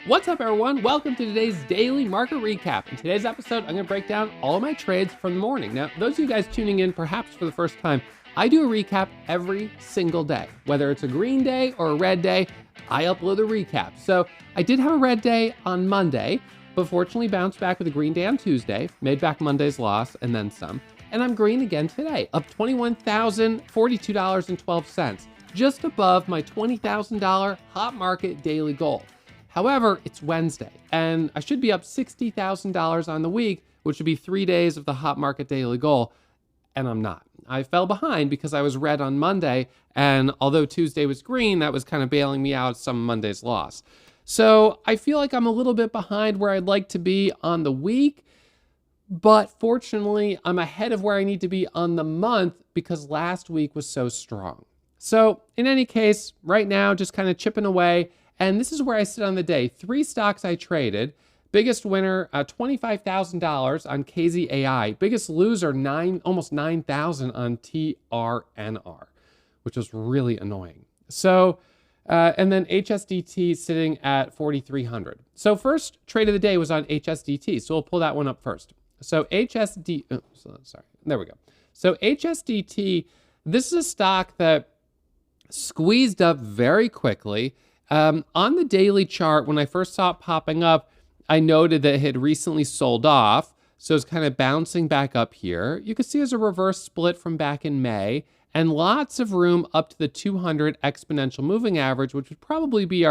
What's up, everyone? Welcome to today's daily market recap. In today's episode, I'm going to break down all of my trades from the morning. Now, those of you guys tuning in perhaps for the first time, I do a recap every single day. Whether it's a green day or a red day, I upload a recap. So I did have a red day on Monday, but fortunately bounced back with a green day on Tuesday, made back Monday's loss and then some. And I'm green again today, up $21,042.12, just above my $20,000 hot market daily goal. However, it's Wednesday, and I should be up $60,000 on the week, which would be 3 days of the hot market daily goal, and I'm not. I fell behind because I was red on Monday, and although Tuesday was green, that was kind of bailing me out of some Monday's loss. So I feel like I'm a little bit behind where I'd like to be on the week, but fortunately, I'm ahead of where I need to be on the month because last week was so strong. So in any case, right now, just kind of chipping away. And this is where I sit on the day. 3 stocks I traded. Biggest winner, $25,000 on KZIA. Biggest loser, almost $9,000 on TRNR, which was really annoying. So, and then HSDT sitting at 4,300. So first trade of the day was on HSDT. So we'll pull that one up first. So there we go. So HSDT, this is a stock that squeezed up very quickly. On the daily chart, when I first saw it popping up, I noted that it had recently sold off. So it's kind of bouncing back up here. You can see there's a reverse split from back in May and lots of room up to the 200 exponential moving average, which would probably be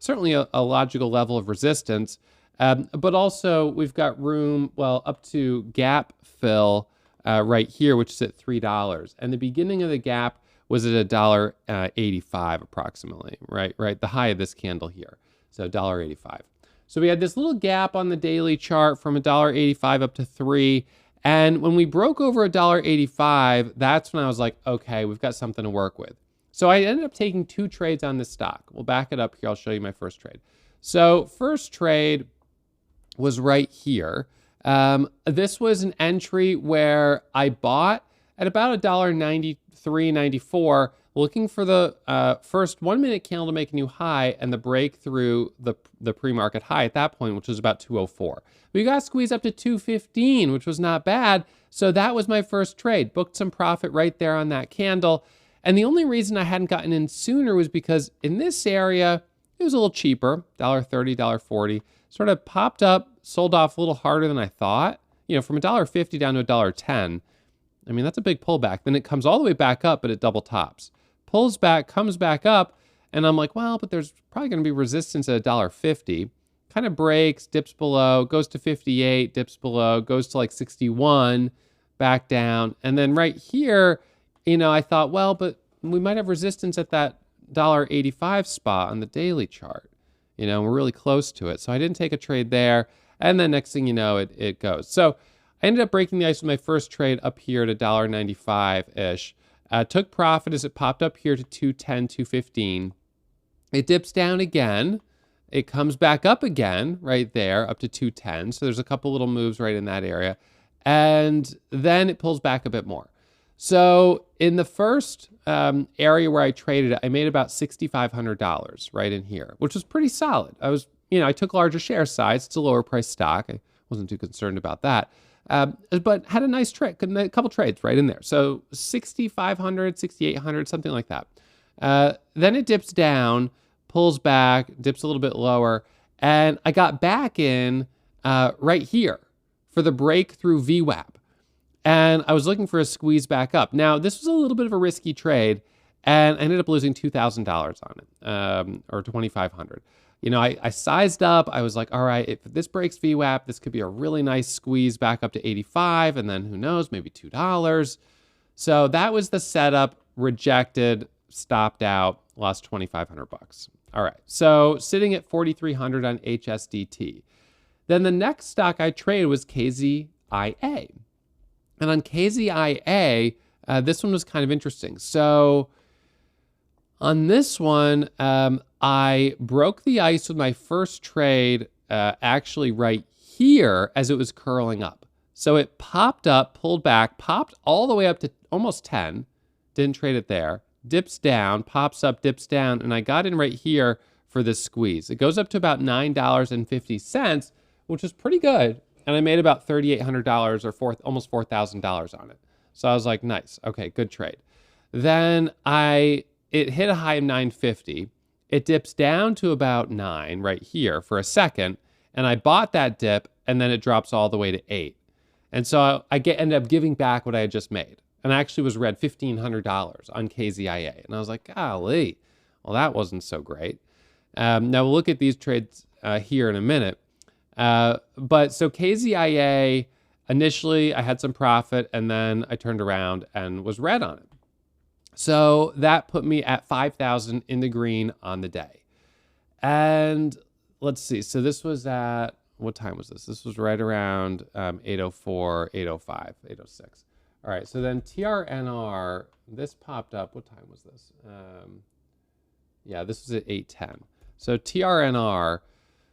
certainly a logical level of resistance. But also we've got room, up to gap fill right here, which is at $3. And the beginning of the gap was at $1.85 approximately, right? The high of this candle here, so $1.85. So we had this little gap on the daily chart from $1.85 up to $3. And when we broke over $1.85, that's when I was like, okay, we've got something to work with. So I ended up taking 2 trades on this stock. We'll back it up here. I'll show you my first trade. So first trade was right here. This was an entry where I bought at about $1.93.94, looking for the first 1 minute candle to make a new high and the break through the pre-market high at that point, which was about 204. We got squeezed up to 215, which was not bad. So that was my first trade. Booked some profit right there on that candle. And the only reason I hadn't gotten in sooner was because in this area, it was a little cheaper, $1.30, $1.40. Sort of popped up, sold off a little harder than I thought. From $1.50 down to $1.10. I mean, that's a big pullback. Then it comes all the way back up, but it double tops. Pulls back, comes back up, and I'm like, well, but there's probably going to be resistance at $1.50. Kind of breaks, dips below, goes to 58, dips below, goes to like 61, back down. And then right here, I thought, well, but we might have resistance at that $1.85 spot on the daily chart. We're really close to it. So I didn't take a trade there. And then next thing you know, it goes. So I ended up breaking the ice with my first trade up here to $1.95-ish. Took profit as it popped up here to 210, 215. It dips down again. It comes back up again right there up to 210. So there's a couple little moves right in that area. And then it pulls back a bit more. So in the first area where I traded it, I made about $6,500 right in here, which was pretty solid. I took larger share size. It's a lower price stock. I wasn't too concerned about that. But had a nice trade, a couple trades right in there. So 6,500, 6,800, something like that. Then it dips down, pulls back, dips a little bit lower. And I got back in right here for the breakthrough VWAP. And I was looking for a squeeze back up. Now, this was a little bit of a risky trade, and I ended up losing $2,000 on it, or $2,500. I sized up. I was like, all right, if this breaks VWAP, this could be a really nice squeeze back up to 85, and then who knows, maybe $2. So that was the setup. Rejected, stopped out, lost 2,500 bucks. All right, so sitting at 4,300 on HSDT. Then the next stock I traded was KZIA. And on KZIA, this one was kind of interesting. So on this one, I broke the ice with my first trade actually right here as it was curling up. So it popped up, pulled back, popped all the way up to almost 10, didn't trade it there, dips down, pops up, dips down, and I got in right here for this squeeze. It goes up to about $9.50, which is pretty good. And I made about $3,800 or almost $4,000 on it. So I was like, nice. Okay, good trade. Then it hit a high of 950. It dips down to about 9 right here for a second. And I bought that dip, and then it drops all the way to 8. And so I ended up giving back what I had just made. And I actually was read $1,500 on KZIA. And I was like, golly, well, that wasn't so great. Now we'll look at these trades here in a minute. But so KZIA, initially I had some profit, and then I turned around and was red on it. So that put me at 5,000 in the green on the day. And let's see. So this was at, what time was this? This was right around 8:04, 8:05, 8:06. All right. So then TRNR, this popped up. What time was this? Yeah, this was at 8:10. So TRNR,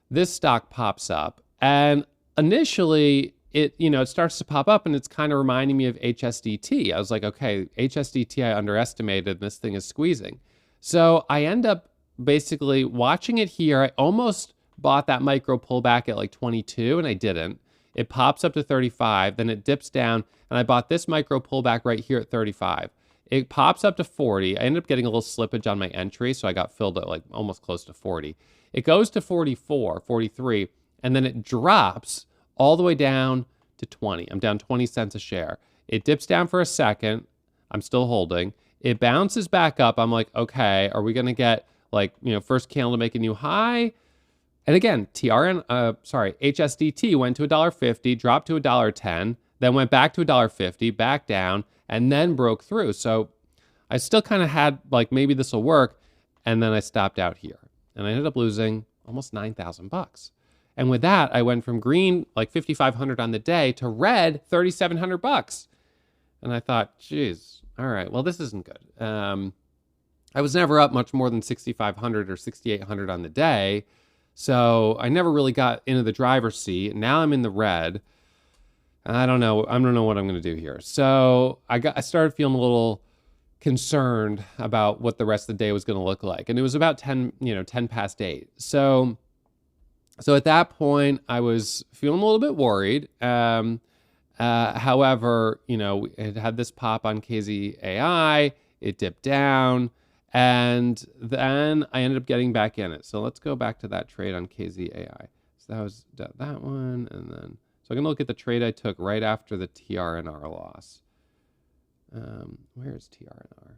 this stock pops up, and initially it starts to pop up, and it's kind of reminding me of HSDT. I was like, okay, HSDT I underestimated, and this thing is squeezing. So I end up basically watching it here. I almost bought that micro pullback at like 22, and I didn't. It pops up to 35, then it dips down, and I bought this micro pullback right here at 35. It pops up to 40. I ended up getting a little slippage on my entry, so I got filled at like almost close to 40. It goes to 44, 43, and then it drops all the way down to 20. I'm down 20 cents a share. It dips down for a second. I'm still holding. It bounces back up. I'm like, okay, are we going to get like, first candle to make a new high? And again, HSDT went to $1.50, dropped to $1.10, then went back to $1.50, back down, and then broke through. So I still kind of had like, maybe this will work. And then I stopped out here, and I ended up losing almost $9,000. And with that, I went from green, like 5,500 on the day, to red, $3,700. And I thought, geez, all right, well, this isn't good. I was never up much more than 6,500 or 6,800 on the day. So I never really got into the driver's seat. Now I'm in the red. I don't know what I'm going to do here. So I started feeling a little concerned about what the rest of the day was going to look like. And it was about 10 past 8. So at that point, I was feeling a little bit worried. However, it had this pop on KZAI, it dipped down, and then I ended up getting back in it. So let's go back to that trade on KZAI. So that was that one, and then, so I'm going to look at the trade I took right after the TRNR loss. Where is TRNR?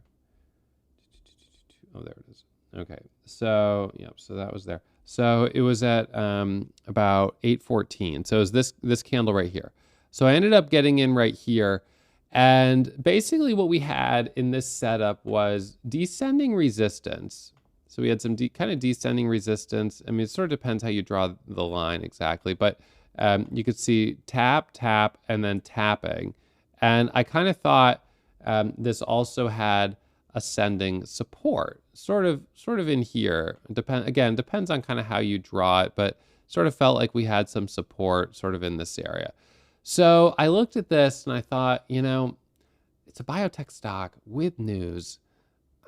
Oh, there it is. Okay, so, yep, so that was there. So it was at about 8:14. So it was this candle right here. So I ended up getting in right here. And basically what we had in this setup was descending resistance. So we had some kind of descending resistance. I mean, it sort of depends how you draw the line exactly. But you could see tap, tap, and then tapping. And I kind of thought this also had ascending support, sort of in here. Depends on kind of how you draw it, but sort of felt like we had some support sort of in this area. So I looked at this and I thought, it's a biotech stock with news.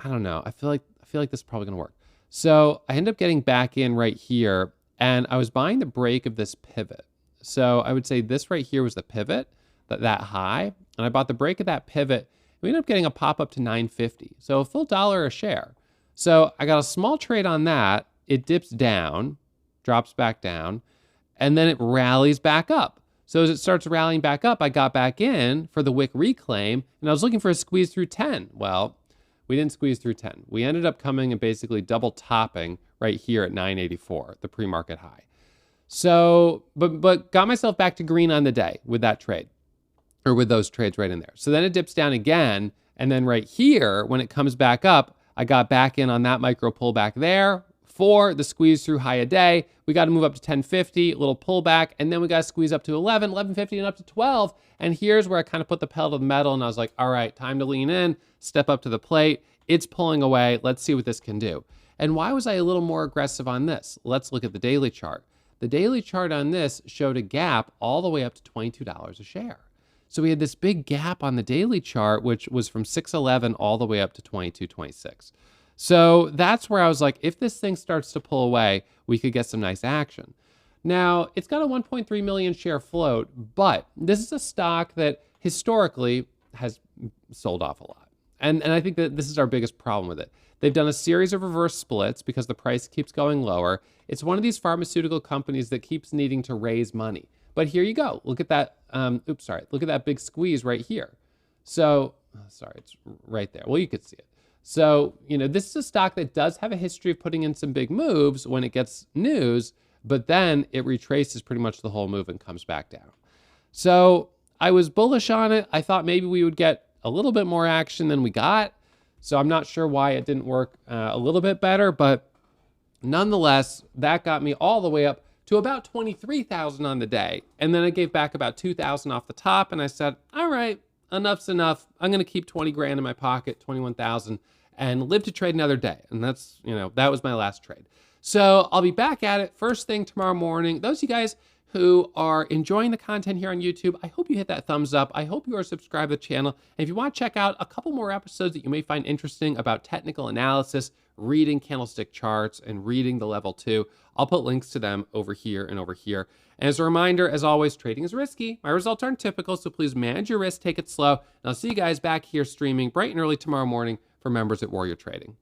I don't know. I feel like this is probably going to work. So I ended up getting back in right here, and I was buying the break of this pivot. So I would say this right here was the pivot, that high, and I bought the break of that pivot. We ended up getting a pop up to $9.50, so a full $1 a share. So I got a small trade on that. It dips down, drops back down, and then it rallies back up. So as it starts rallying back up, I got back in for the wick reclaim, and I was looking for a squeeze through 10. Well, we didn't squeeze through 10. We ended up coming and basically double topping right here at 984, the pre-market high. So, but got myself back to green on the day with that trade, or with those trades right in there. So then it dips down again, and then right here, when it comes back up, I got back in on that micro pullback there for the squeeze through high a day. We got to move up to 1050, a little pullback, and then we got to squeeze up to 11, 1150, and up to 12. And here's where I kind of put the pedal to the metal, and I was like, all right, time to lean in, step up to the plate. It's pulling away. Let's see what this can do. And why was I a little more aggressive on this? Let's look at the daily chart. The daily chart on this showed a gap all the way up to $22 a share. So we had this big gap on the daily chart, which was from 611 all the way up to 22.26. So that's where I was like, if this thing starts to pull away, we could get some nice action. Now, it's got a 1.3 million share float, but this is a stock that historically has sold off a lot. And I think that this is our biggest problem with it. They've done a series of reverse splits because the price keeps going lower. It's one of these pharmaceutical companies that keeps needing to raise money. But here you go. Look at that. Look at that big squeeze right here. So, sorry, it's right there. Well, you could see it. So, this is a stock that does have a history of putting in some big moves when it gets news, but then it retraces pretty much the whole move and comes back down. So I was bullish on it. I thought maybe we would get a little bit more action than we got. So I'm not sure why it didn't work a little bit better, but nonetheless, that got me all the way up to about 23,000 on the day. And then I gave back about 2,000 off the top, and I said, all right, enough's enough. I'm going to keep 20 grand in my pocket, 21,000, and live to trade another day. And that's, that was my last trade. So I'll be back at it first thing tomorrow morning. Those of you guys who are enjoying the content here on YouTube, I hope you hit that thumbs up. I hope you are subscribed to the channel. And if you want to check out a couple more episodes that you may find interesting about technical analysis, reading candlestick charts, and reading the level 2, I'll put links to them over here and over here. And as a reminder, as always, trading is risky. My results aren't typical, so please manage your risk, take it slow. And I'll see you guys back here streaming bright and early tomorrow morning for members at Warrior Trading.